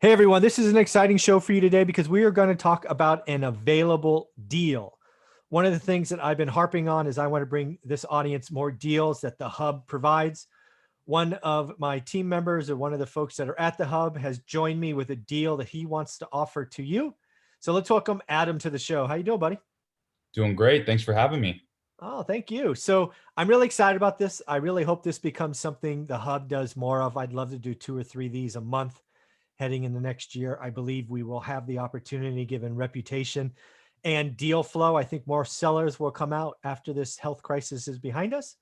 Hey everyone, this is an exciting show for you today because we are going to talk about an available deal. One of the things that I've been harping on is I want to bring this audience more deals that the Hub provides. One of my team members or one of the folks that are at the Hub has joined me with a deal that he wants to offer to you. So let's welcome Adam to the show. How you doing, buddy? Doing great. Thanks for having me. Oh, thank you. So I'm really excited about this. I really hope this becomes something the Hub does more of. I'd love to do 2 or 3 of these a month heading in the next year. I believe we will have the opportunity, given reputation and deal flow. I think more sellers will come out after this health crisis is behind us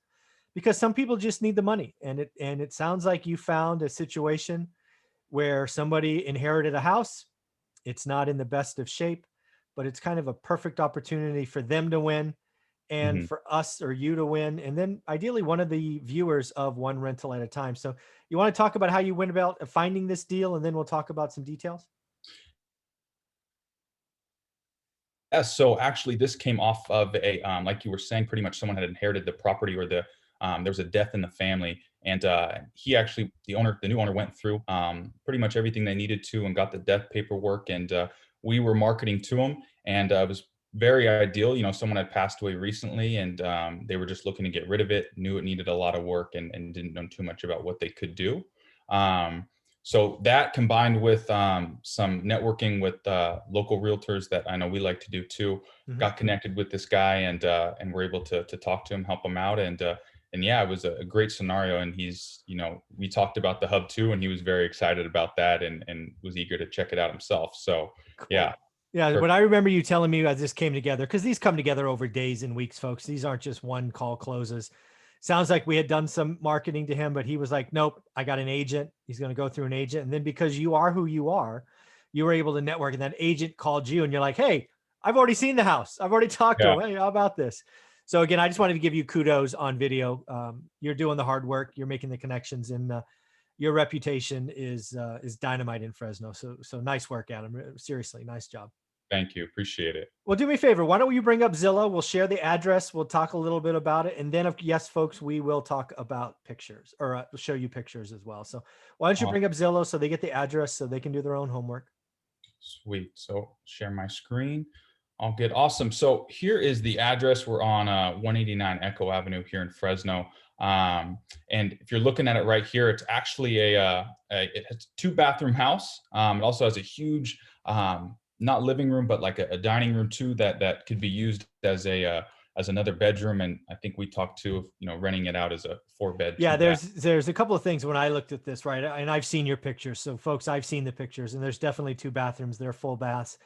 because some people just need the money. And it sounds like you found a situation where somebody inherited a house. It's not in the best of shape, but it's kind of a perfect opportunity for them to win and Mhm. for us or you to win. And then ideally one of the viewers of one rental at a time. So you want to talk about how you went about finding this deal, and then we'll talk about some details. Yeah, so actually this came off of like you were saying, pretty much someone had inherited the property or there was a death in the family. And he actually, the new owner went through pretty much everything they needed to and got the death paperwork. And we were marketing to him, and it was very ideal. Someone had passed away recently, and they were just looking to get rid of it, knew it needed a lot of work, and didn't know too much about what they could do. Um, So that combined with some networking with local realtors that I know we like to do too, Mhm. got connected with this guy, and we're able to talk to him, help him out, and yeah, it was a great scenario. And we talked about the hub too, and he was very excited about that, and was eager to check it out himself. So yeah, Cool. Yeah, what perfect. I remember you telling me as this came together, because these come together over days and weeks, folks. These aren't just one call closes. Sounds like we had done some marketing to him, but he was like, nope, I got an agent. He's going to go through an agent. And then because you are who you are, you were able to network. And that agent called you and you're like, hey, I've already seen the house. I've already talked to Yeah, him. Hey, how about this? So again, I just wanted to give you kudos on video. You're doing the hard work. You're making the connections, and your reputation is dynamite in Fresno. So nice work, Adam. Seriously, nice job. thank you, appreciate it. Well, do me a favor. Why don't you bring up Zillow? We'll share the address. We'll talk a little bit about it, and then, yes, folks, we will talk about pictures, or show you pictures as well. So why don't you bring up Zillow so they get the address so they can do their own homework? Sweet. So share my screen. All good. Awesome. So here is the address. We're on 189 Echo Avenue here in Fresno. And if you're looking at it right here, it's actually it has a 2 bathroom house. It also has a huge, not living room, but like a dining room too, that could be used as another bedroom. And I think we talked to, renting it out as a 4 bed, Yeah, 2 bath. there's a couple of things when I looked at this, right? And I've seen your pictures. So folks, I've seen the pictures, and there's definitely 2 bathrooms. They're full baths.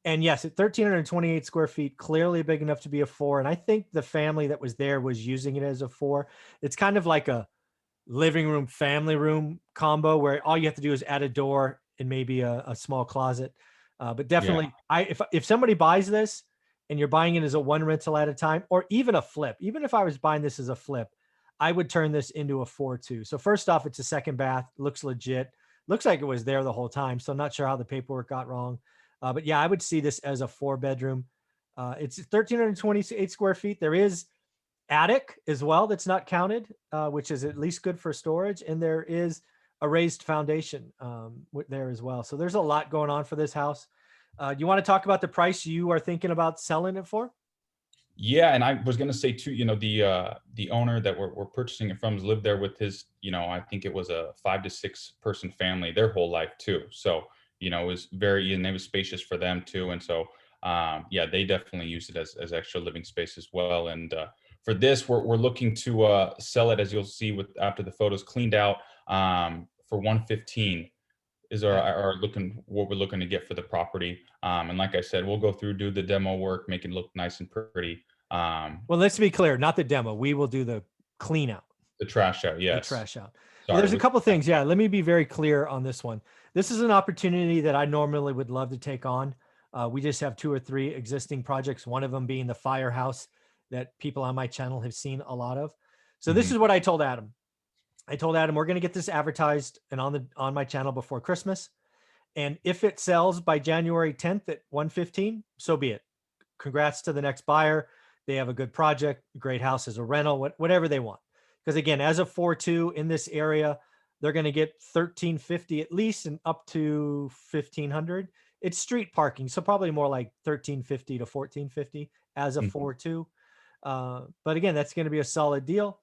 And yes, at 1,328 square feet, clearly big enough to be a 4. And I think the family that was there was using it as a 4. It's kind of like a living room, family room combo where all you have to do is add a door and maybe a small closet. But Yeah. definitely, if somebody buys this and you're buying it as a one rental at a time, or even a flip, even if I was buying this as a flip, I would turn this into a 4-2. So first off, it's a second bath, looks legit, looks like it was there the whole time. So I'm not sure how the paperwork got wrong. But yeah, I would see this as a 4 bedroom. It's 1,328 square feet. There is attic as well that's not counted, which is at least good for storage. And there is a raised foundation there as well. So there's a lot going on for this house. You want to talk about the price you are thinking about selling it for? Yeah, and I was gonna say too, the owner that we're purchasing it from has lived there with his, I think it was a 5 to 6 person family their whole life too. So, it was and it was spacious for them too. And so, yeah, they definitely use it as extra living space as well. And for this, we're looking to sell it, as you'll see with after the photos cleaned out, for 115 is Okay. our looking what we're looking to get for the property. And like I said, we'll go through, do the demo work, make it look nice and pretty. Well, let's be clear, not the demo. We will do the clean out, The trash out, the yes. trash out. Well, Sorry, there's a with couple things. Yeah, let me be very clear on this one. This is an opportunity that I normally would love to take on. We just have 2 or 3 existing projects, one of them being the firehouse that people on my channel have seen a lot of. So this mhm, is what I told Adam. I told Adam we're going to get this advertised and on my channel before Christmas. And if it sells by January 10th at 115, so be it. Congrats to the next buyer. They have a good project, great house as a rental, whatever they want. Because again, as a 4-2 in this area, they're going to get 1350 at least and up to 1500. It's street parking, so probably more like 1350 to 1450 as a Mhm. 4-2. But again, that's going to be a solid deal.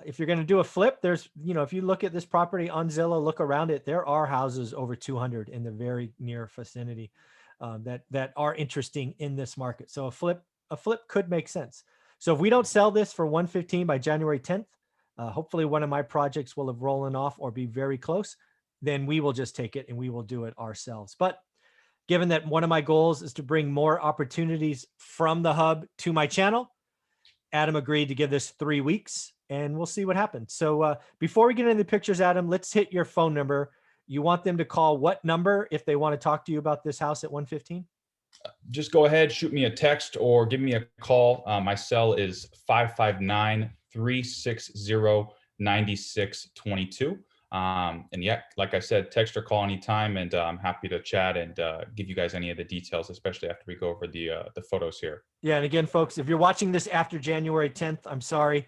If you're going to do a flip, there's, if you look at this property on Zillow, look around it, there are houses over 200 in the very near vicinity that are interesting in this market. So a flip could make sense. So if we don't sell this for 115 by January 10th, hopefully one of my projects will have rollen off or be very close. Then we will just take it and we will do it ourselves. But given that one of my goals is to bring more opportunities from the hub to my channel, Adam agreed to give this 3 weeks and we'll see what happens. So before we get into the pictures, Adam, let's hit your phone number. You want them to call what number if they want to talk to you about this house at 115? Just go ahead, shoot me a text or give me a call. My cell is 559-360-9622. And yeah, like I said, text or call anytime, and I'm happy to chat and give you guys any of the details, especially after we go over the photos here. Yeah, and again, folks, if you're watching this after January 10th, I'm sorry.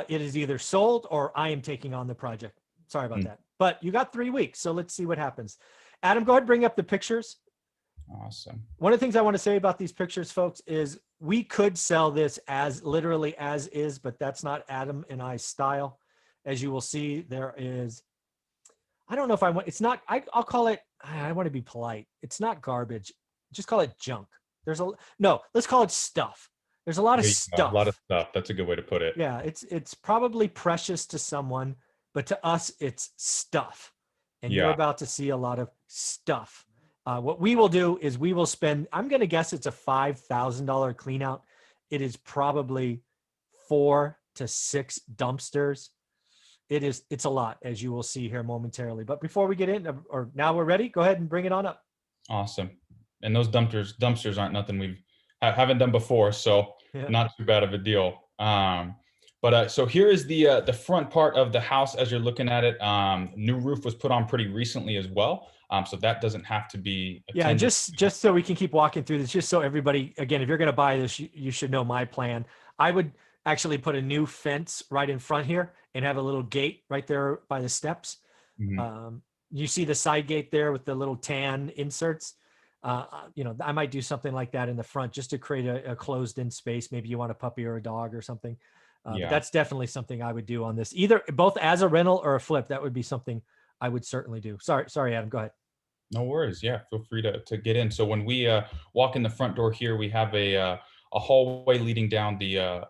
It is either sold or I am taking on the project. Sorry about that. But you got 3 weeks, so let's see what happens. Adam, go ahead and bring up the pictures. Awesome. One of the things I want to say about these pictures, folks, is we could sell this as literally as is, but that's not Adam and I's style. As you will see, there is, I don't know if I want, it's not, I'll call it, I want to be polite. It's not garbage. Just call it junk. No, let's call it stuff. There's a lot of stuff. A lot of stuff. That's a good way to put it. Yeah, it's probably precious to someone, but to us, it's stuff. And you're about to see a lot of stuff. What we will do is we will spend, I'm going to guess it's a $5,000 clean out. It is probably 4 to 6 dumpsters. It's a lot, as you will see here momentarily. But before we get in, or now we're ready, go ahead and bring it on up. Awesome. And those dumpsters aren't nothing we haven't done before, so not too bad of a deal. So here is the front part of the house as you're looking at it. New roof was put on pretty recently as well. So that doesn't have to be attended. Yeah, and just so we can keep walking through this, just so everybody, again, if you're going to buy this, you should know my plan. I would actually put a new fence right in front here and have a little gate right there by the steps. Mm-hmm. You see the side gate there with the little tan inserts. I might do something like that in the front just to create a closed-in space. Maybe you want a puppy or a dog or something. But that's definitely something I would do on this, either both as a rental or a flip. That would be something I would certainly do. Sorry, Adam, go ahead. No worries. Yeah, feel free to get in. So when we walk in the front door here, we have a hallway leading down to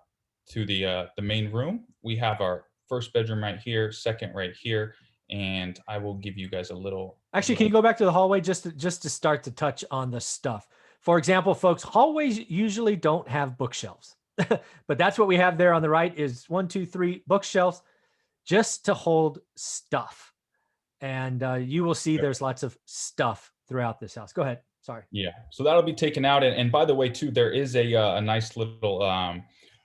the main room. We have our first bedroom right here, second right here, and I will give you guys a little. Actually, can you go back to the hallway just to start to touch on the stuff? For example, folks, hallways usually don't have bookshelves, but that's what we have there on the right is 1, 2, 3 bookshelves just to hold stuff. And you will see there's lots of stuff throughout this house. Go ahead. Sorry. Yeah. So that'll be taken out. And by the way, too, there is a nice little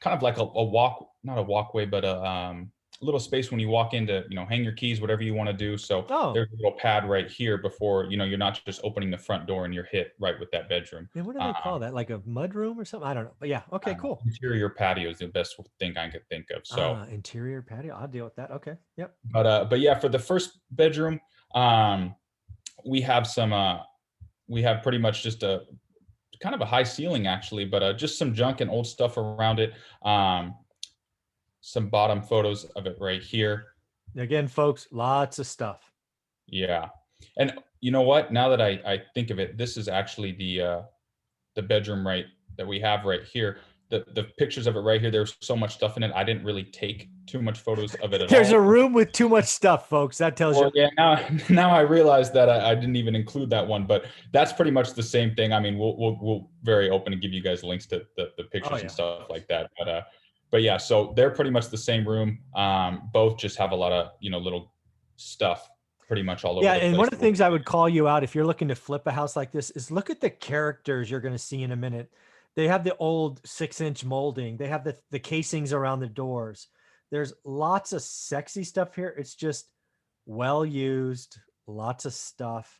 kind of like a walk, not a walkway, but a little space when you walk in to, hang your keys, whatever you want to do. So there's a little pad right here before, you're not just opening the front door and you're hit right with that bedroom. And what do they call that? Like a mud room or something? I don't know. But yeah. Okay, cool. Interior patio is the best thing I could think of. So interior patio. I'll deal with that. Okay. Yep. But yeah, for the first bedroom, we have pretty much just a kind of a high ceiling actually, but just some junk and old stuff around it. Some bottom photos of it right here. Again, folks, lots of stuff. Yeah. And you know what? Now that I think of it, this is actually the bedroom that we have right here. The pictures of it right here, there's so much stuff in it. I didn't really take too much photos of it at all. There's a room with too much stuff, folks. That tells you. Yeah, now I realize that I didn't even include that one, but that's pretty much the same thing. I mean, we'll very open and give you guys links to the pictures and stuff like that. But yeah, so they're pretty much the same room. Both just have a lot of, little stuff pretty much all over the place. Yeah, and one of the things I would call you out if you're looking to flip a house like this is look at the characters you're going to see in a minute. They have the old 6-inch molding. They have the casings around the doors. There's lots of sexy stuff here. It's just well used, lots of stuff.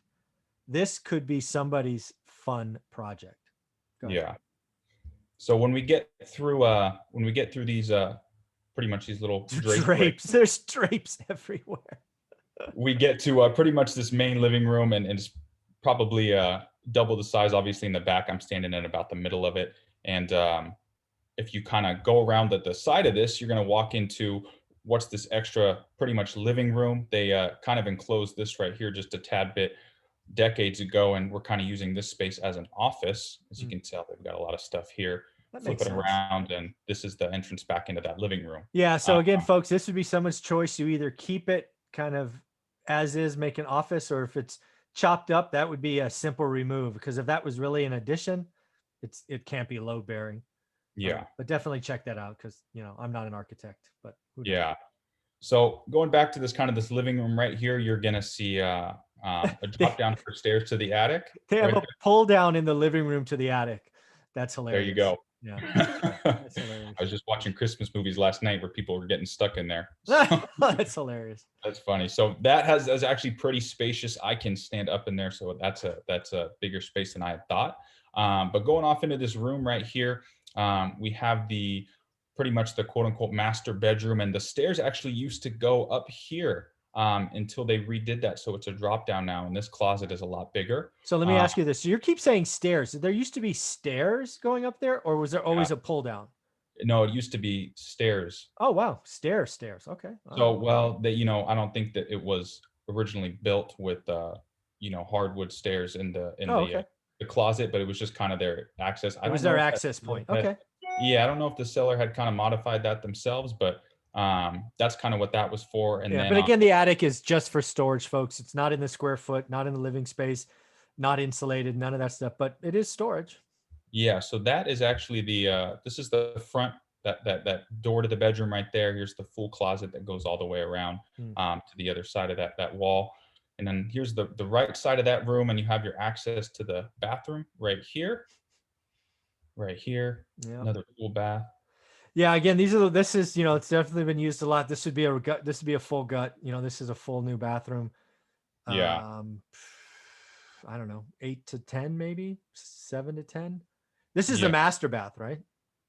This could be somebody's fun project. Yeah. So when we get through these pretty much these little drapes, there's drapes everywhere. we get to pretty much this main living room, and it's probably double the size. Obviously, in the back, I'm standing in about the middle of it. And if you kind of go around the side of this, you're going to walk into what's this extra pretty much living room. They kind of enclosed this right here just a tad bit decades ago, and we're kind of using this space as an office. As you Mm, can tell, they've got a lot of stuff here. that Flip makes it sense. around, and this is the entrance back into that living room. Yeah. Uh, So again, folks, this would be someone's choice. You either keep it kind of as is, make an office, or if it's chopped up, that would be a simple remove. Because if that was really an addition, it can't be load bearing. yeah, But definitely check that out because I'm not an architect, but who knows? yeah. So going back to this living room right here, you're gonna see a They drop down for stairs to the attic. they have Right a pull down in the living room to the attic. That's there you hilarious. go. Yeah, I that's hilarious. was just watching Christmas movies last night where people were getting stuck in there. So That's hilarious. that's funny. So that is actually pretty spacious. I can stand up in there, so that's a bigger space than I had thought. But going off into this room right here, we have the pretty much the quote unquote master bedroom, and the stairs actually used to go up here until they redid that, so it's a drop down now, and this closet is a lot bigger. So let me Uh, ask you this. So you keep saying stairs. There used to be stairs going up there, or was there yeah, always a pull down? no, it used to be stairs. Oh, wow. Stairs. Okay. All So, right. well, that I don't think that it was originally built with hardwood stairs in Oh, okay. the closet, but it was just kind of their access. I It was don't their know if access point. Okay. yeah, I don't know if the seller had kind of modified that themselves, but that's kind of what that was for. And Yeah. then But again, the attic is just for storage, folks. It's not in the square foot, not in the living space, not insulated, none of that stuff, but it is storage. yeah, so that is actually this is the front, that door to the bedroom right there. Here's the full closet that goes all the way around Hmm. to the other side of that wall. And then here's the right side of that room, and you have your access to the bathroom right here. Right here, Yeah. another full bath. Yeah. Again, this is, it's definitely been used a lot. This would be a gut. This would be a full gut. This is a full new bathroom. Yeah, Um, I don't know, 8 to 10, maybe 7 to 10. This is the yeah, master bath, right?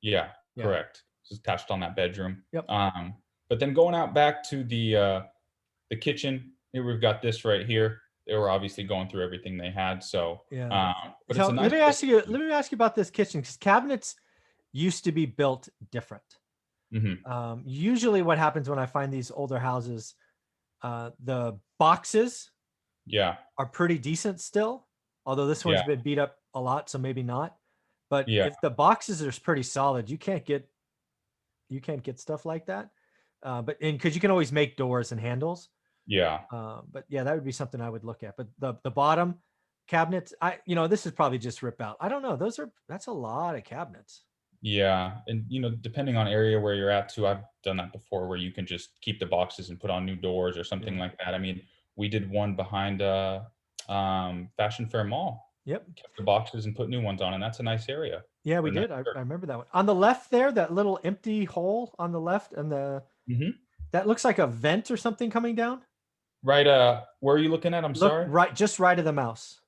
yeah, Yeah. correct. It's attached on that bedroom. Yep. But then going out back to the kitchen, here we've got this right here. They were obviously going through everything they had, so Yeah. but it's So a nice place. let me ask you about this kitchen because cabinets used to be built different. Mhm. Usually, what happens when I find these older houses, the boxes Yeah, are pretty decent still, although this one's yeah, been beat up a lot, so maybe not. But yeah, if the boxes are pretty solid, you can't get stuff like that. But because you can always make doors and handles. yeah. But yeah, that would be something I would look at. But the bottom cabinets, this is probably just rip out. I don't know. That's a lot of cabinets. Yeah, and depending on area where you're at too, I've done that before where you can just keep the boxes and put on new doors or something Yeah. like that. I mean, we did one behind Fashion Fair Mall. Yep. Kept the boxes and put new ones on, and that's a nice area. Yeah, we Or nice did. I remember that one. On the left there, that little empty hole on the left, and Mhm. that looks like a vent or something coming down. Right, where are you looking at? I'm Look sorry? right, just right of the mouse.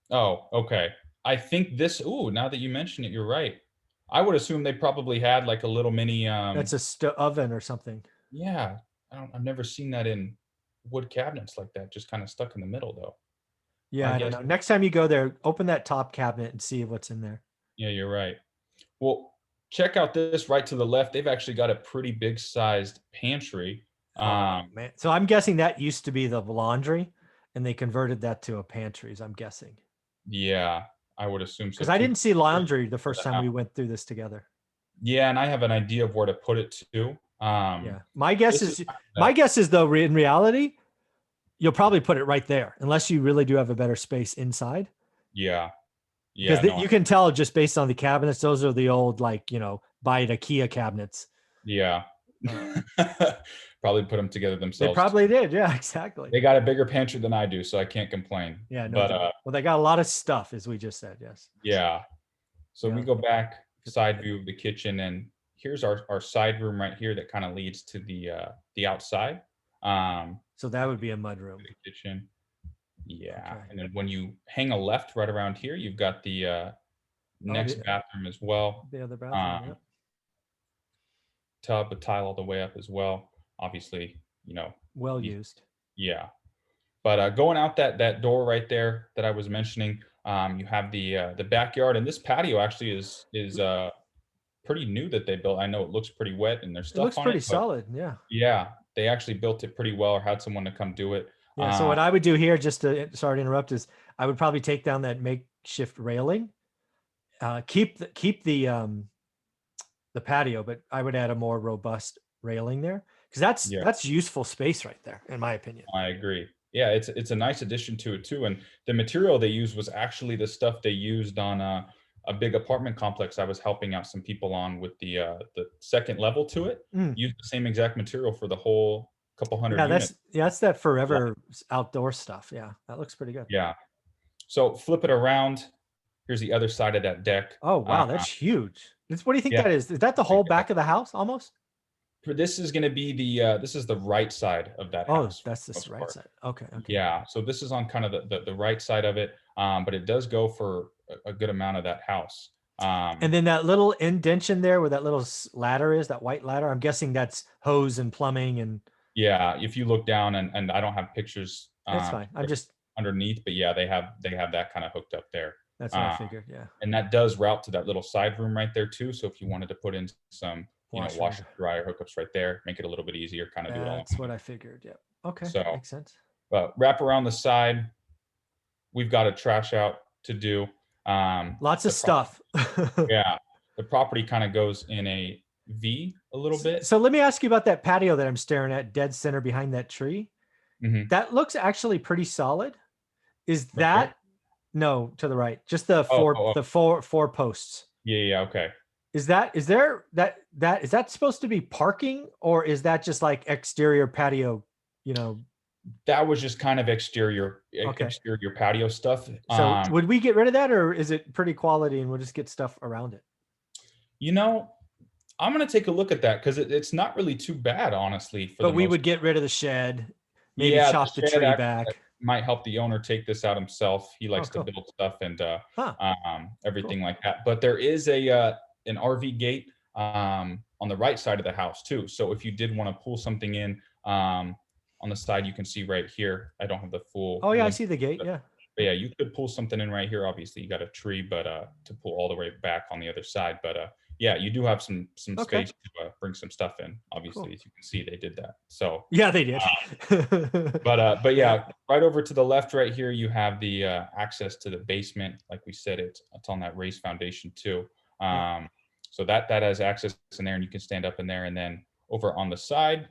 Oh, okay. I think now that you mention it, you're right. I would assume they probably had like a little mini, That's a oven or something. yeah, I've never seen that in wood cabinets like that, just kinda stuck in the middle though. Yeah, I I don't guess know. Next time you go there, open that top cabinet and see what's in there. yeah, you're right. Well, check out this right to the left. They've actually got a pretty big sized pantry. Oh man. So I'm guessing that used to be the laundry and they converted that to a pantries, I'm guessing. Yeah, I would assume so Because I too. didn't see laundry the For first the time house. we went through this together. Yeah, and I have an idea of where to put it too. Yeah. My guess This is is kind of my guess is though in reality, you'll probably put it right there unless you really do have a better space inside. yeah, yeah, Because no, you can tell just based on the cabinets, those are the old buy at IKEA cabinets. yeah. Uh, Probably put them together they themselves. probably did. Yeah, exactly. They got a bigger pantry than I do, so I can't complain. Yeah, no But doubt. Well, they got a lot of stuff, as we just said. Yes. yeah. So we Yeah. go back side view of the kitchen, and here's our side room right here that kind of leads to the outside. So that would be a mud room. The kitchen. Yeah. Okay. And then when you hang a left right around here, you've got the next the, bathroom as well. the other bathroom. Um, Yep. tub, a tile all the way up as well. Obviously, Well these- used. yeah. But going out that door right there that I was mentioning, you have the backyard, and this patio actually is pretty new that they built. I know it looks pretty wet and there's It stuff looks on it, pretty but solid. Yeah. yeah, they actually built it pretty well or had someone to come do it. Yeah. So what I would do here, just to sorry to interrupt, is I would probably take down that makeshift railing, keep the patio, but I would add a more robust railing there because Yeah, that's useful space right there, in my opinion. I agree. Yeah, it's a nice addition to it too, and the material they used was actually the stuff they used on a big apartment complex I was helping out some people on with the second level to it. Mm. Used the same exact material for the whole couple hundred Yeah, units. that's that forever outdoor stuff. Yeah, that looks pretty good. Yeah. So flip it around. Here's the other side of that deck. Oh Uh, wow, that's huge. What do you think yeah, that is? Is that the whole back of the house almost? this is going to be this is the right side of that Oh, house for that's the this most right part. side. Okay, okay. Yeah, so this is on kind of the right side of it, but it does go for a good amount of that house. And then that little indention there where that little ladder is, that white ladder, I'm guessing that's hose and plumbing and Yeah, if you look down, and I don't have pictures that's fine. I'm just underneath, but yeah, they have that kind of hooked up there. that's what I Uh, figured. Yeah. and that does route to that little side room right there too. So if you wanted to put in some, Washer. washer dryer hookups right there, make it a little bit easier, kind of do it all. That's what I figured. Yeah. Okay. So, Makes sense. but wrap around the side, we've got a trash out to do. Lots of the pro- stuff. yeah, the property kind of goes in a V a little bit. So let me ask you about that patio that I'm staring at dead center behind that tree. Mhm. That looks actually pretty solid. Is Right that there? no to the right? Just the Oh, four oh, oh, the four posts. yeah, yeah, okay. Is that supposed to be parking or is that just like exterior patio, you know? That was just kind of exterior Okay. exterior patio stuff. So would we get rid of that or is it pretty quality and we'll just get stuff around it? You know, I'm gonna take a look at that because it's not really too bad, honestly, for But the we most. would get rid of the shed, maybe Yeah, chop the the shed tree actually back. might help the owner take this out himself. He Oh, likes to cool. build stuff and Huh. everything Cool. like that. But there is an RV gate on the right side of the house too. So if you did want to pull something in on the side, you can see right here. I don't have the full Oh yeah, I link, see the gate. but Yeah. yeah, you could pull something in right here. Obviously, you got a tree, but to pull all the way back on the other side. But yeah, you do have some Okay. space to bring some stuff in. Obviously, Cool. as you can see, they did that. So, Yeah, they did. but yeah, right over to the left, right here, you have the access to the basement. Like we said, it's on that raised foundation too. Yeah. So that has access in there, and you can stand up in there. And then over on the side,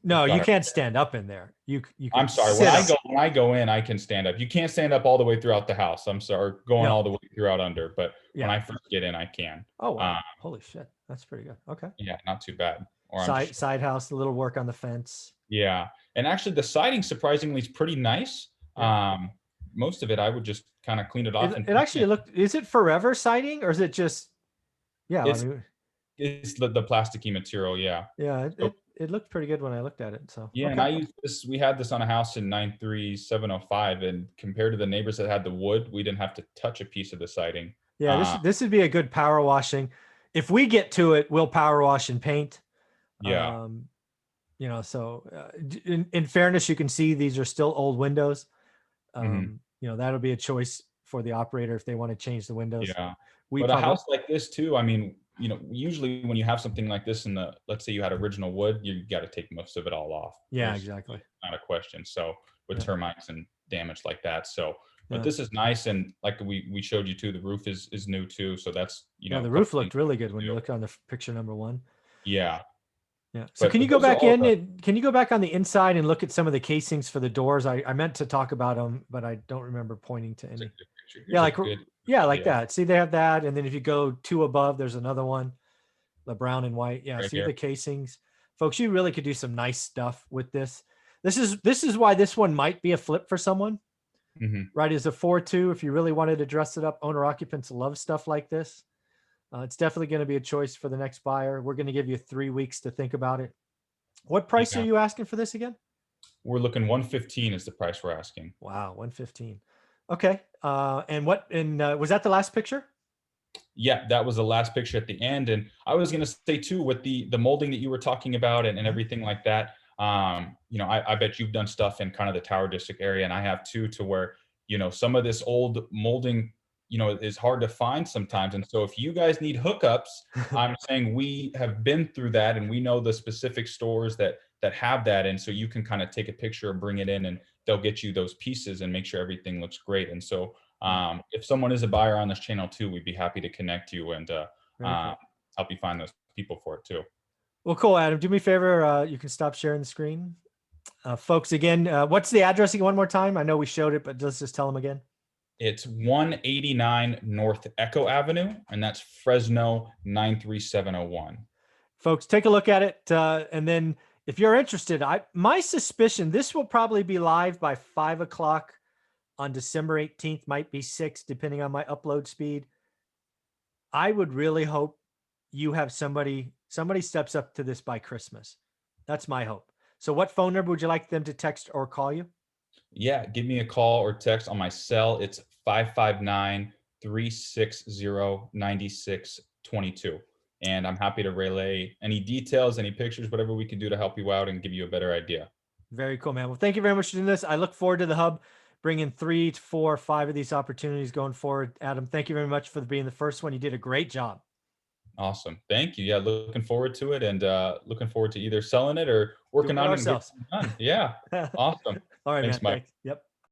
No, we've got you our. can't stand up in there. You I'm can sorry. sit up. When I go in, I can stand up. You can't stand up all the way throughout the house. I'm sorry, going No. all the way throughout under. But when Yeah. I first get in, I can. Oh wow. Uh, Holy shit. That's pretty good. Okay. yeah, not too bad. Or I'm just Side house, a little work on the fence. yeah. And actually, the siding surprisingly is pretty nice. Yeah. Most of it, I would just kind of clean it off and It actually looked, is it forever siding or is it just, yeah, I it's mean, it's the plasticky material. Yeah. yeah, So it looked pretty good when I looked at it. So, yeah, and okay. I used this. We had this on a house in 93705, and compared to the neighbors that had the wood, we didn't have to touch a piece of the siding. Yeah, Uh, this would be a good power washing. If we get to it, we'll power wash and paint. yeah. So in fairness, you can see these are still old windows. Mhm. That'll be a choice for the operator if they want to change the windows. Yeah. We But a probably, house like this too, I mean, usually when you have something like this let's say you had original wood, you got to take most of it all off. yeah, There's exactly. not a question. So with Yeah. termites and damage like that. So, but Yeah. this is nice. And like we showed you too, the roof is new too. So that's, Yeah, a the couple roof things looked really good to when you do. looked on the picture number one. Yeah. Yeah. So can you But go those are back all in and can you go back on the inside and look at some of the casings for the doors? I meant to talk about them, but I don't remember pointing to here's a any. good picture. Yeah, Here's a like good, like yeah, that. See, they have that, and then if you go two above, there's another one, the brown and white. Yeah, right see here. the casings, folks. You really could do some nice stuff with this. This is why this one might be a flip for someone, Hmm. right? Is a 4.2. If you really wanted to dress it up, owner occupants love stuff like this. It's definitely going to be a choice for the next buyer. We're going to give you 3 weeks to think about it. What price are Yeah. you asking for this again? We're looking 115 is the price we're asking. Wow, 115. Okay. And was that the last picture? Yeah, that was the last picture at the end. And I was going to say too, with the molding that you were talking about and Mhm. everything like that, I bet you've done stuff in kind of the Tower District area, and I have too, to where, some of this old molding, is hard to find sometimes. And so if you guys need hookups, I'm saying we have been through that and we know the specific stores that have that. And so you can kind of take a picture and bring it in and they'll get you those pieces and make sure everything looks great. And so Yeah, if someone is a buyer on this channel too, we'd be happy to connect you and very uh, cool. help you find those people for it too. Well, cool, Adam. Do me a favor. You can stop sharing the screen. Folks, again, what's the address again one more time? I know we showed it, but let's just tell them again. It's 189 North Echo Avenue, and that's Fresno 93701. Folks, take a look at it. And then if you're interested, my suspicion, this will probably be live by 5 o'clock on December 18th, might be 6, depending on my upload speed. I would really hope you have somebody steps up to this by Christmas. That's my hope. So what phone number would you like them to text or call you? Yeah, give me a call or text on my cell. It's 559-360-9622. And I'm happy to relay any details, any pictures, whatever we can do to help you out and give you a better idea. Very cool, man. Well, thank you very much for doing this. I look forward to the hub bringing 3 to 4 or 5 of these opportunities going forward. Adam, thank you very much for being the first one. You did a great job. Awesome. Thank you. Yeah, looking forward to it and looking forward to either selling it or Doing working it on it and getting ourselves. it done. Yeah. Awesome. All right, Thanks, man. Mike. Thanks. Yep.